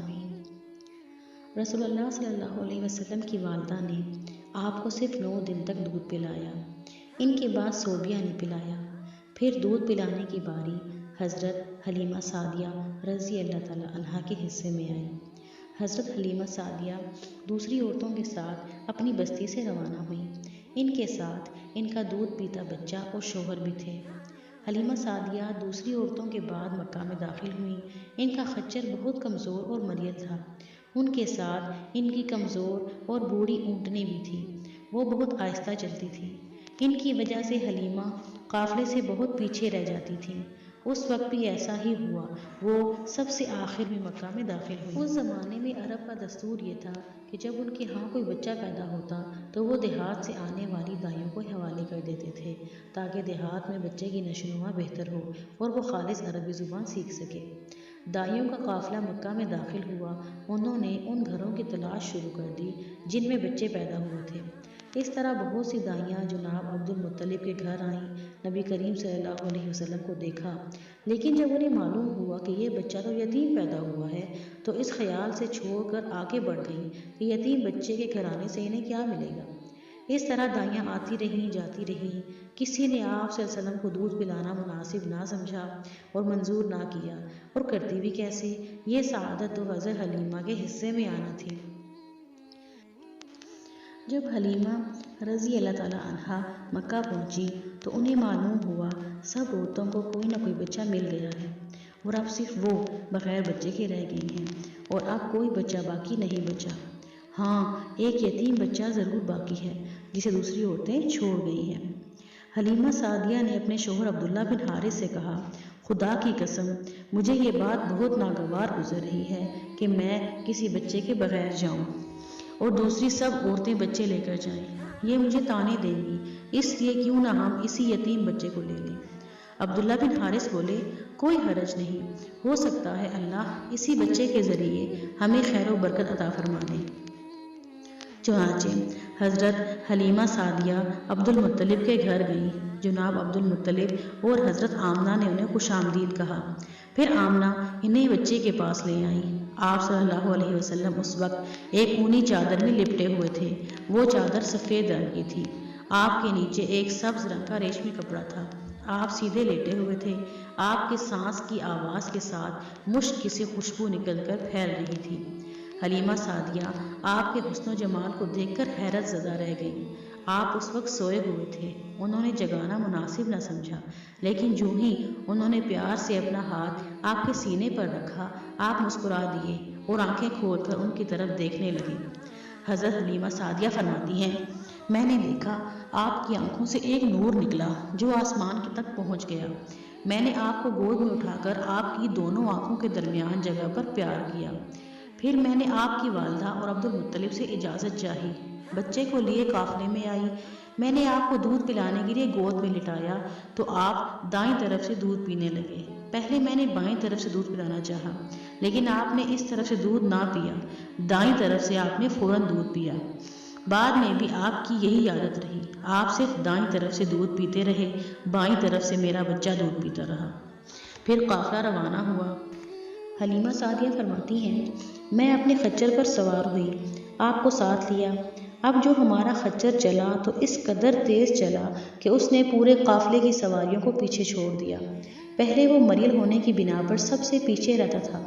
آمین۔ رسول اللہ صلی اللہ علیہ وسلم کی والدہ نے آپ کو صرف 9 دن تک دودھ پلایا۔ ان کے بعد صوبیہ نے پلایا۔ پھر دودھ پلانے کی باری حضرت حلیمہ سعدیہ رضی اللہ تعالیٰ عنہا کے حصے میں آئی۔ حضرت حلیمہ سعدیہ دوسری عورتوں کے ساتھ اپنی بستی سے روانہ ہوئیں۔ ان کے ساتھ ان کا دودھ پیتا بچہ اور شوہر بھی تھے۔ حلیمہ سعدیہ دوسری عورتوں کے بعد مکہ میں داخل ہوئیں۔ ان کا خچر بہت کمزور اور مریض تھا۔ ان کے ساتھ ان کی کمزور اور بوڑھی اونٹنی بھی تھی۔ وہ بہت آہستہ چلتی تھی۔ ان کی وجہ سے حلیمہ قافلے سے بہت پیچھے رہ جاتی تھیں۔ اس وقت بھی ایسا ہی ہوا، وہ سب سے آخر میں مکہ میں داخل ہوئی۔ اس زمانے میں عرب کا دستور یہ تھا کہ جب ان کے ہاں کوئی بچہ پیدا ہوتا تو وہ دیہات سے آنے والی دائیوں کو حوالے کر دیتے تھے تاکہ دیہات میں بچے کی نشوونما بہتر ہو اور وہ خالص عربی زبان سیکھ سکے۔ دائیوں کا قافلہ مکہ میں داخل ہوا۔ انہوں نے ان گھروں کی تلاش شروع کر دی جن میں بچے پیدا ہوئے تھے۔ اس طرح بہت سی دائیاں جناب عبد المطلب کے گھر آئیں، نبی کریم صلی اللہ علیہ وسلم کو دیکھا، لیکن جب انہیں معلوم ہوا کہ یہ بچہ تو یتیم پیدا ہوا ہے تو اس خیال سے چھوڑ کر آگے بڑھ گئیں کہ یتیم بچے کے گھرانے سے انہیں کیا ملے گا۔ اس طرح دائیاں آتی رہیں جاتی رہیں۔ کسی نے آپ صلی اللہ علیہ وسلم کو دودھ پلانا مناسب نہ سمجھا اور منظور نہ کیا، اور کرتی بھی کیسے؟ یہ سعادت تو حضرت حلیمہ کے حصے میں آنا تھی۔ جب حلیمہ رضی اللہ تعالیٰ عنہا مکہ پہنچی تو انہیں معلوم ہوا سب عورتوں کو کوئی نہ کوئی بچہ مل گیا ہے اور اب صرف وہ بغیر بچے کے رہ گئی ہیں، اور اب کوئی بچہ باقی نہیں بچا۔ ہاں، ایک یتیم بچہ ضرور باقی ہے جسے دوسری عورتیں چھوڑ گئی ہیں۔ حلیمہ سعدیہ نے اپنے شوہر عبداللہ بن حارث سے کہا، خدا کی قسم مجھے یہ بات بہت ناگوار گزر رہی ہے کہ میں کسی بچے کے بغیر جاؤں اور دوسری سب عورتیں بچے لے کر جائیں۔ یہ مجھے طعنے دیں گی، اس لیے کیوں نہ ہم اسی یتیم بچے کو لے لیں۔ عبداللہ بن حارث بولے، کوئی حرج نہیں، ہو سکتا ہے اللہ اسی بچے کے ذریعے ہمیں خیر و برکت عطا فرما دے۔ چنانچہ حضرت حلیمہ سعدیہ عبد المطلب کے گھر گئیں۔ جناب عبد المطلب اور حضرت آمنہ نے انہیں خوش آمدید کہا۔ پھر آمنہ انہیں بچے کے پاس لے آئیں۔ آپ صلی اللہ علیہ وسلم اس وقت ایک اونی چادر میں لپٹے ہوئے تھے۔ وہ چادر سفید رنگ کی تھی۔ آپ کے نیچے ایک سبز رنگ کا ریشمی کپڑا تھا۔ آپ سیدھے لیٹے ہوئے تھے۔ آپ کے سانس کی آواز کے ساتھ مشک کی سی خوشبو نکل کر پھیل رہی تھی۔ حلیمہ سعدیہ آپ کے حسن و جمال کو دیکھ کر حیرت زدہ رہ گئیں۔ آپ اس وقت سوئے ہوئے تھے۔ انہوں نے جگانا مناسب نہ سمجھا، لیکن جو ہی انہوں نے پیار سے اپنا ہاتھ آپ کے سینے پر رکھا، آپ مسکرا دیے اور آنکھیں کھول کر ان کی طرف دیکھنے لگے۔ حضرت حلیمہ سعدیہ فرماتی ہیں، میں نے دیکھا آپ کی آنکھوں سے ایک نور نکلا جو آسمان تک پہنچ گیا۔ میں نے آپ کو گود میں اٹھا کر آپ کی دونوں آنکھوں کے درمیان جگہ پر پیار کیا۔ پھر میں نے آپ کی والدہ اور عبد المطلب سے اجازت چاہی، بچے کو لیے قافلے میں آئی۔ میں نے آپ کو دودھ پلانے کے لیے گود میں لٹایا تو آپ دائیں طرف سے دودھ پینے لگے۔ پہلے میں نے بائیں طرف سے دودھ پلانا چاہا، لیکن آپ نے اس طرف سے دودھ نہ پیا۔ دائیں طرف سے آپ نے فوراً دودھ پیا۔ بعد میں بھی آپ کی یہی عادت رہی، آپ صرف دائیں طرف سے دودھ پیتے رہے، بائیں طرف سے میرا بچہ دودھ پیتا رہا۔ پھر قافلہ روانہ ہوا۔ حلیمہ سعدیہ فرماتی ہیں، میں اپنے خچر پر سوار ہوئی، آپ کو ساتھ لیا۔ اب جو ہمارا خچر چلا تو اس قدر تیز چلا کہ اس نے پورے قافلے کی سواریوں کو پیچھے چھوڑ دیا۔ پہلے وہ مریل ہونے کی بنا پر سب سے پیچھے رہتا تھا۔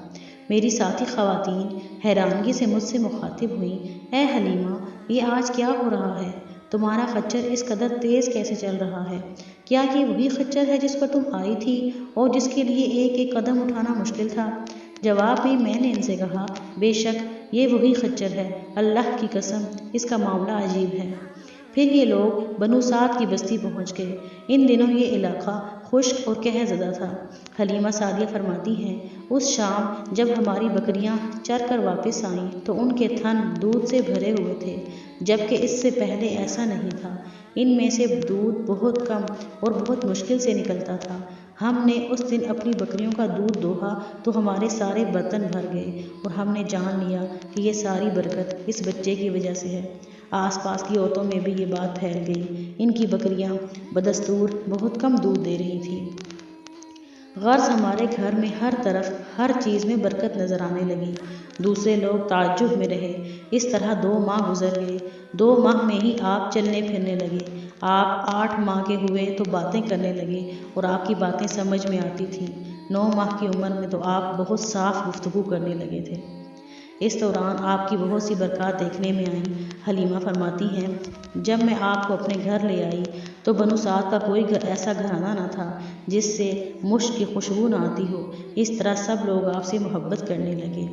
میری ساتھی خواتین حیرانگی سے مجھ سے مخاطب ہوئیں، اے حلیمہ، یہ آج کیا ہو رہا ہے؟ تمہارا خچر اس قدر تیز کیسے چل رہا ہے؟ کیا یہ وہی خچر ہے جس پر تم آئی تھی اور جس کے لیے ایک ایک قدم اٹھانا مشکل تھا؟ جواب میں نے ان سے کہا، بے شک یہ وہی خچر ہے، اللہ کی قسم اس کا معاملہ عجیب ہے۔ پھر یہ لوگ بنو سعد کی بستی پہنچ گئے۔ ان دنوں یہ علاقہ خشک اور قحط زدہ تھا۔ حلیمہ سعدیہ فرماتی ہیں، اس شام جب ہماری بکریاں چر کر واپس آئیں تو ان کے تھن دودھ سے بھرے ہوئے تھے، جبکہ اس سے پہلے ایسا نہیں تھا۔ ان میں سے دودھ بہت کم اور بہت مشکل سے نکلتا تھا۔ ہم نے اس دن اپنی بکریوں کا دودھ دوہا تو ہمارے سارے برتن بھر گئے اور ہم نے جان لیا کہ یہ ساری برکت اس بچے کی وجہ سے ہے۔ آس پاس کی عورتوں میں بھی یہ بات پھیل گئی۔ ان کی بکریاں بدستور بہت کم دودھ دے رہی تھیں۔ غرض ہمارے گھر میں ہر طرف ہر چیز میں برکت نظر آنے لگی۔ دوسرے لوگ تعجب میں رہے۔ اس طرح 2 ماہ گزر گئے۔ 2 ماہ میں ہی آپ چلنے پھرنے لگے۔ آپ 8 ماہ کے ہوئے تو باتیں کرنے لگے اور آپ کی باتیں سمجھ میں آتی تھیں۔ 9 ماہ کی عمر میں تو آپ بہت صاف گفتگو کرنے لگے تھے۔ اس دوران آپ کی بہت سی برکات دیکھنے میں آئیں۔ حلیمہ فرماتی ہیں، جب میں آپ کو اپنے گھر لے آئی تو بنو سعد کا کوئی ایسا گھرانہ نہ تھا جس سے مشک کی خوشبو نہ آتی ہو۔ اس طرح سب لوگ آپ سے محبت کرنے لگے۔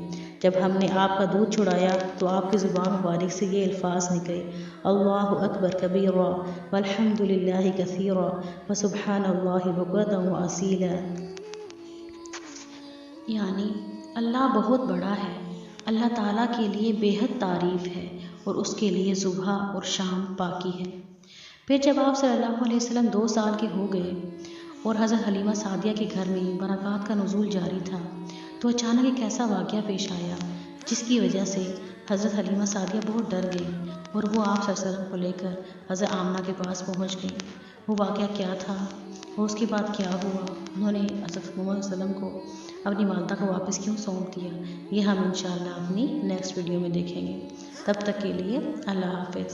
جب ہم نے آپ کا دودھ چھڑایا تو آپ کی زبان مبارک سے یہ الفاظ نکلے، اللہ اکبر کبیرا والحمد للہ کثیرا وسبحان اللہ بکرۃ واصیلا، یعنی اللہ بہت بڑا ہے، اللہ تعالیٰ کے لیے بے حد تعریف ہے اور اس کے لیے صبح اور شام پاکی ہے۔ پھر جب آپ صلی اللہ علیہ وسلم 2 سال کے ہو گئے اور حضرت حلیمہ سعدیہ کے گھر میں برکات کا نزول جاری تھا تو اچانک ایک ایسا واقعہ پیش آیا جس کی وجہ سے حضرت حلیمہ سعدیہ بہت ڈر گئی اور وہ آپ صلی اللہ علیہ وسلم کو لے کر حضرت آمنہ کے پاس پہنچ گئی۔ وہ واقعہ کیا تھا اور اس کے بعد کیا ہوا، انہوں نے حضرت محمد صلی اللہ علیہ وسلم کو اپنی والدہ کو واپس کیوں سونپ دیا، یہ ہم انشاءاللہ اپنی نیکسٹ ویڈیو میں دیکھیں گے۔ تب تک کے لیے اللہ حافظ۔